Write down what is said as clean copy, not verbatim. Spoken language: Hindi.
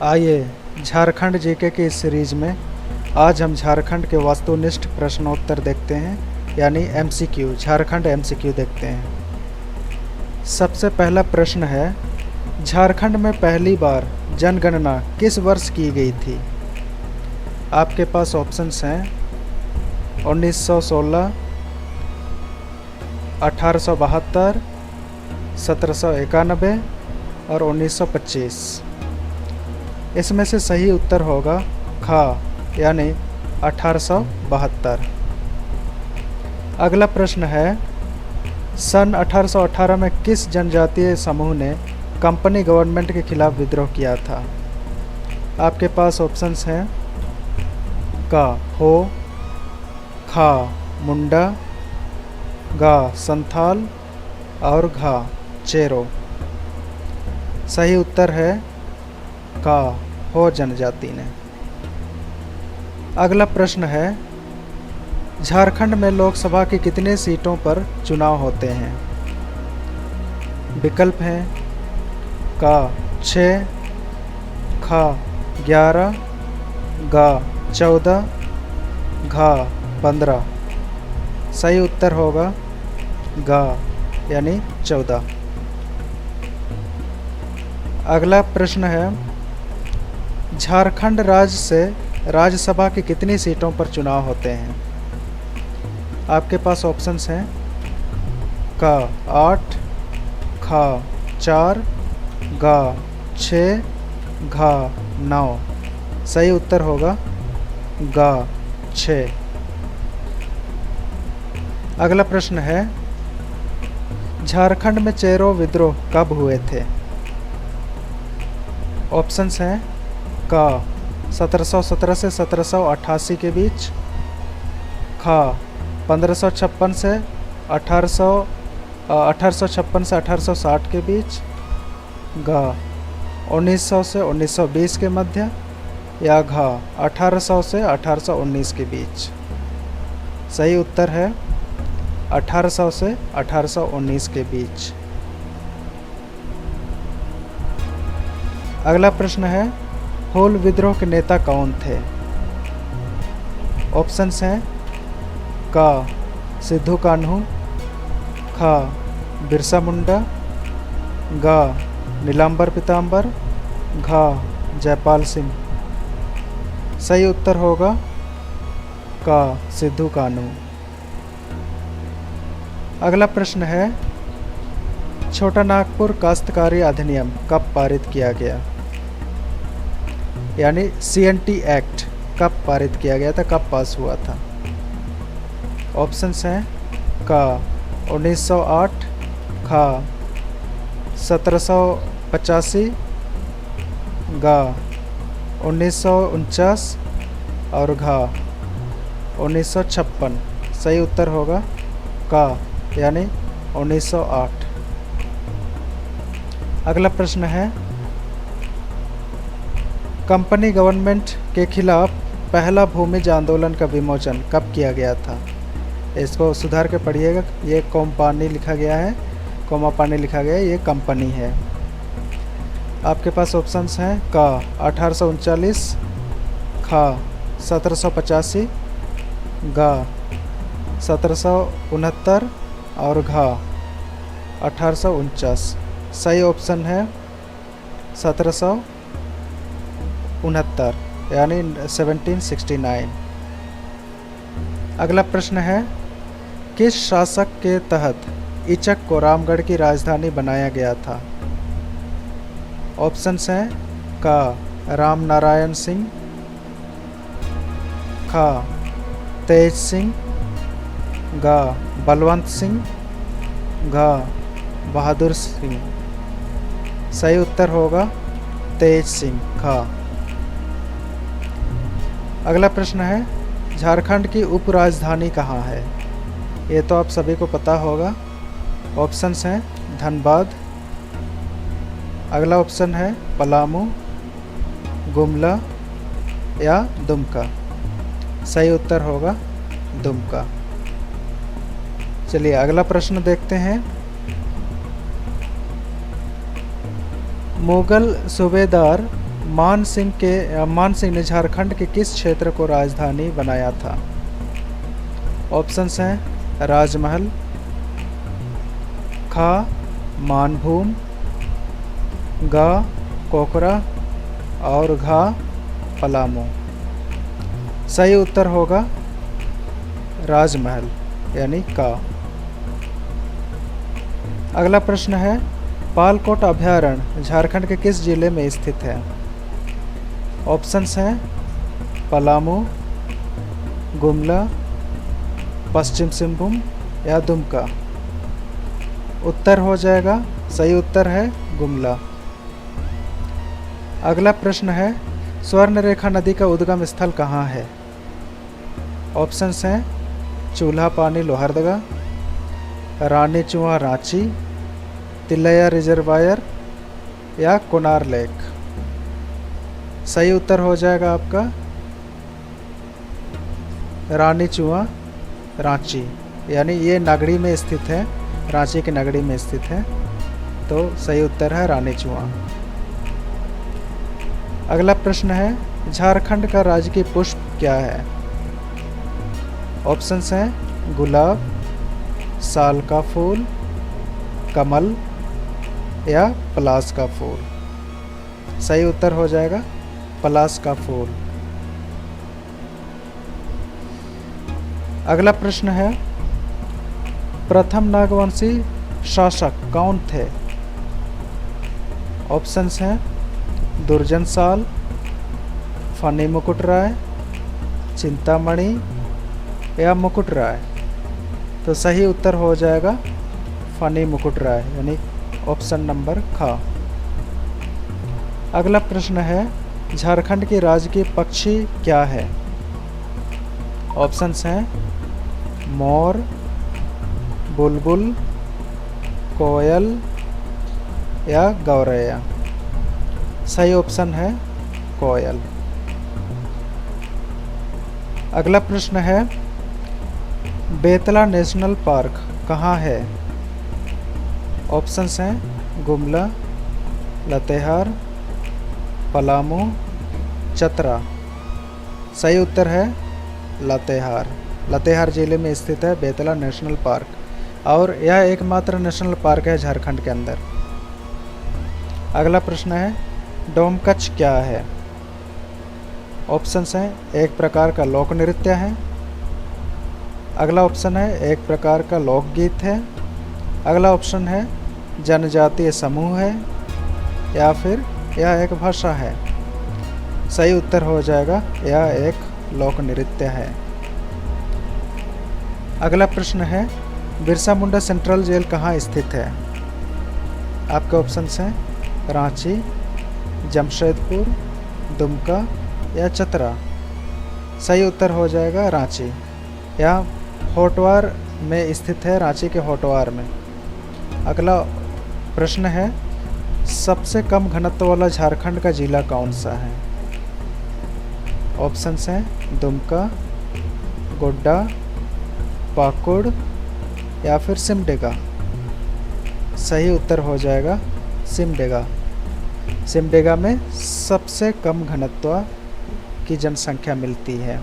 आइए झारखंड जीके की इस सीरीज में आज हम झारखंड के वस्तुनिष्ठ प्रश्नोत्तर देखते हैं, यानी एमसीक्यू, झारखंड एमसीक्यू देखते हैं। सबसे पहला प्रश्न है, झारखंड में पहली बार जनगणना किस वर्ष की गई थी? आपके पास ऑप्शंस हैं 1916, 1872, 1791 और 1925। इसमें से सही उत्तर होगा खा, यानी 1872। अगला प्रश्न है, सन 1818 में किस जनजातीय समूह ने कंपनी गवर्नमेंट के खिलाफ विद्रोह किया था? आपके पास ऑप्शंस हैं का हो, खा मुंडा, गा संथाल और घा चेरो। सही उत्तर है का हो जनजाति ने। अगला प्रश्न है, झारखंड में लोकसभा की कितने सीटों पर चुनाव होते हैं? विकल्प हैं का 6, खा 11, गा 14, घा 15। सही उत्तर होगा गा, यानी 14। अगला प्रश्न है, झारखंड राज्य से राज्यसभा की कितनी सीटों पर चुनाव होते हैं? आपके पास ऑप्शंस हैं का 8, खा 4, गा 6, घा 9। सही उत्तर होगा गा 6। अगला प्रश्न है, झारखंड में चेरो विद्रोह कब हुए थे? ऑप्शंस हैं का 1717 से 1788 के बीच, खा 1556 से 1856 से 1860 के बीच, गा 1900 से 1920 के मध्य, या घा 1800 से 1819 के बीच। सही उत्तर है 1800 से 1819 के बीच। अगला प्रश्न है, होल विद्रोह के नेता कौन थे? ऑप्शंस हैं का सिद्धू कान्हू, खा बिरसा मुंडा, गा नीलांबर पीताम्बर, घा जयपाल सिंह। सही उत्तर होगा का सिद्धू कान्हू। अगला प्रश्न है, छोटा नागपुर काश्तकारी अधिनियम कब पारित किया गया? यानी CNT एक्ट कब पारित किया गया था, कब पास हुआ था? ऑप्शंस हैं का 1908, खा 1785, गा 1949 और घा 1956। सही उत्तर होगा का, यानी 1908। अगला प्रश्न है, कंपनी गवर्नमेंट के खिलाफ पहला भूमिज आंदोलन का विमोचन कब किया गया था? इसको सुधार के पढ़िएगा, ये कोम्पानी लिखा गया है, कोमा पानी लिखा गया है, ये कंपनी है। आपके पास ऑप्शंस हैं का 1839, खा 1785, गा 1769 और घा 1849। सही ऑप्शन है 1769, यानी 1769। अगला प्रश्न है, किस शासक के तहत इचक को रामगढ़ की राजधानी बनाया गया था? ऑप्शंस हैं का राम नारायण सिंह, खा तेज सिंह, गा बलवंत सिंह, घा बहादुर सिंह। सही उत्तर होगा तेज सिंह, खा। अगला प्रश्न है, झारखंड की उपराजधानी कहाँ है? ये तो आप सभी को पता होगा। ऑप्शंस हैं धनबाद, अगला ऑप्शन है पलामू, गुमला या दुमका। सही उत्तर होगा दुमका। चलिए अगला प्रश्न देखते हैं। मुगल सूबेदार मान सिंह ने झारखंड के किस क्षेत्र को राजधानी बनाया था? ऑप्शंस हैं राजमहल, खा मानभूम, गा कोकरा और घा पलामू। सही उत्तर होगा राजमहल यानी का। अगला प्रश्न है, पालकोट अभयारण्य झारखंड के किस जिले में स्थित है? ऑप्शंस हैं पलामू, गुमला, पश्चिम सिंहभूम या दुमका। उत्तर हो जाएगा, सही उत्तर है गुमला। अगला प्रश्न है, स्वर्णरेखा नदी का उद्गम स्थल कहाँ है? ऑप्शंस हैं चूल्हा पानी लोहरदगा, रानी चुआ रांची, तिलैया रिजर्वायर या कोनार लेक। सही उत्तर हो जाएगा आपका रानी चुआ रांची, यानी ये नगड़ी में स्थित है, रांची की नगड़ी में स्थित है, तो सही उत्तर है रानी चुआ। अगला प्रश्न है, झारखंड का राजकीय पुष्प क्या है? ऑप्शंस हैं गुलाब, साल का फूल, कमल या पलास का फूल। सही उत्तर हो जाएगा पलास का फूल। अगला प्रश्न है, प्रथम नागवंशी शासक कौन थे? ऑप्शंस हैं दुर्जन साल, फनी मुकुट राय, चिंतामणि या मुकुट राय। तो सही उत्तर हो जाएगा फनी मुकुट राय यानी ऑप्शन नंबर खा। अगला प्रश्न है, झारखंड की राजकीय पक्षी क्या है? ऑप्शंस हैं मोर, बुलबुल, कोयल या गौरैया। सही ऑप्शन है कोयल। अगला प्रश्न है, बेतला नेशनल पार्क कहाँ है? ऑप्शंस हैं गुमला, लातेहार, पलामू, चतरा। सही उत्तर है लातेहार। लातेहार जिले में स्थित है बेतला नेशनल पार्क और यह एकमात्र नेशनल पार्क है झारखंड के अंदर। अगला प्रश्न है, डोमकच क्या है? ऑप्शंस हैं एक प्रकार का लोक नृत्य है, अगला ऑप्शन है एक प्रकार का लोकगीत है, अगला ऑप्शन है जनजातीय समूह है या फिर यह एक भाषा है। सही उत्तर हो जाएगा यह एक लोक नृत्य है। अगला प्रश्न है, बिरसा मुंडा सेंट्रल जेल कहाँ स्थित है? आपके ऑप्शंस हैं रांची, जमशेदपुर, दुमका या चतरा। सही उत्तर हो जाएगा रांची। यह होटवार में स्थित है, रांची के होटवार में। अगला प्रश्न है, सबसे कम घनत्व वाला झारखंड का जिला कौन सा है? ऑप्शंस हैं दुमका, गोड्डा, पाकुड़ या फिर सिमडेगा। सही उत्तर हो जाएगा सिमडेगा। सिमडेगा में सबसे कम घनत्व की जनसंख्या मिलती है।